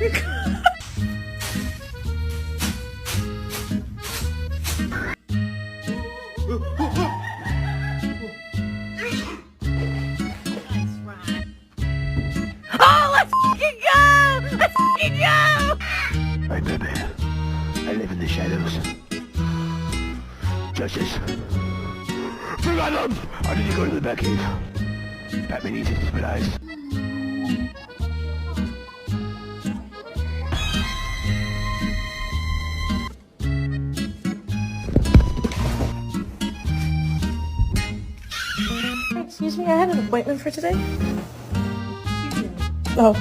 Oh, let's fucking go! Let's fucking go! Hey, baby. I live in the shadows. Justice. Bring on them! I need to go to the Batcave. Batman needs his split eyes. Excuse me, I had an appointment for today. Oh.